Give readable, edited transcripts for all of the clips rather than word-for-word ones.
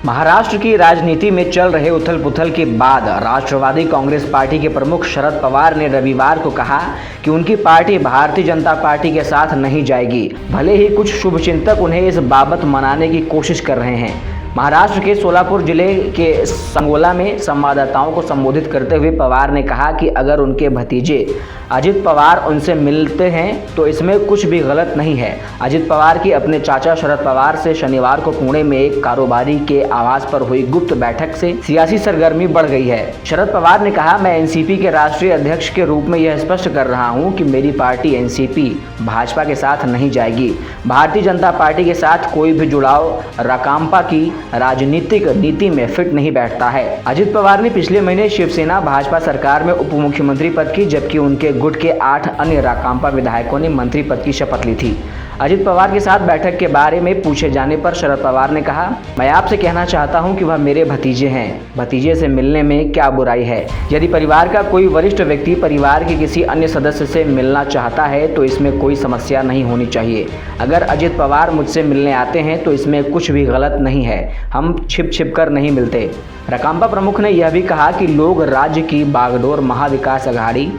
महाराष्ट्र की राजनीति में चल रहे उथल पुथल के बाद राष्ट्रवादी कांग्रेस पार्टी के प्रमुख शरद पवार ने रविवार को कहा कि उनकी पार्टी भारतीय जनता पार्टी के साथ नहीं जाएगी, भले ही कुछ शुभचिंतक उन्हें इस बाबत मनाने की कोशिश कर रहे हैं। महाराष्ट्र के सोलापुर जिले के संगोला में संवाददाताओं को संबोधित करते हुए पवार ने कहा कि अगर उनके भतीजे अजित पवार उनसे मिलते हैं तो इसमें कुछ भी गलत नहीं है। अजित पवार की अपने चाचा शरद पवार से शनिवार को पुणे में एक कारोबारी के आवास पर हुई गुप्त बैठक से सियासी सरगर्मी बढ़ गई है। शरद पवार ने कहा, मैं एनसीपी के राष्ट्रीय अध्यक्ष के रूप में यह स्पष्ट कर रहा हूं कि मेरी पार्टी एनसीपी भाजपा के साथ नहीं जाएगी। भारतीय जनता पार्टी के साथ कोई भी जुड़ाव राकांपा की राजनीतिक नीति में फिट नहीं बैठता है। अजित पवार ने पिछले महीने शिवसेना भाजपा सरकार में उप मुख्यमंत्री पद की, जबकि उनके गुट के 8 अन्य राकांपा विधायकों ने मंत्री पद की शपथ ली थी। अजित पवार के साथ बैठक के बारे में पूछे जाने पर शरद पवार ने कहा, मैं आपसे कहना चाहता हूं कि वह मेरे भतीजे हैं। भतीजे से मिलने में क्या बुराई है? यदि परिवार का कोई वरिष्ठ व्यक्ति परिवार के किसी अन्य सदस्य से मिलना चाहता है तो इसमें कोई समस्या नहीं होनी चाहिए। अगर अजित पवार मुझसे मिलने आते हैं तो इसमें कुछ भी गलत नहीं है। हम छिप कर नहीं मिलते। राकांपा प्रमुख ने यह भी कहा कि लोग राज्य की बागडोर महाविकास अघाड़ी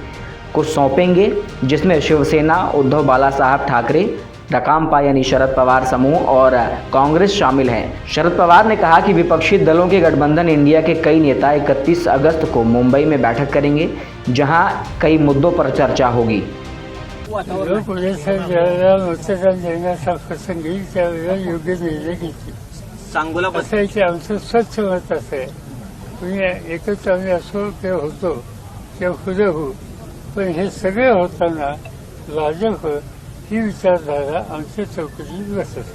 को सौंपेंगे, जिसमें शिवसेना, उद्धव बाला साहब ठाकरे, राकांपा यानी शरद पवार समूह और कांग्रेस शामिल हैं। शरद पवार ने कहा कि विपक्षी दलों के गठबंधन इंडिया के कई नेता 31 अगस्त को मुंबई में बैठक करेंगे, जहां कई मुद्दों पर चर्चा होगी। मतदान देण्याचा प्रसंगी त्यावेळेला योग्य निर्णय घेतले। असं इथे आमचं स्वच्छ मत असं आहे, म्हणजे एकत्र आम्ही असो किंवा होतो किंवा पुढे होऊ, पण हे सगळे होताना भाजप ही विचारधारा आमच्या चौकशीत बसत.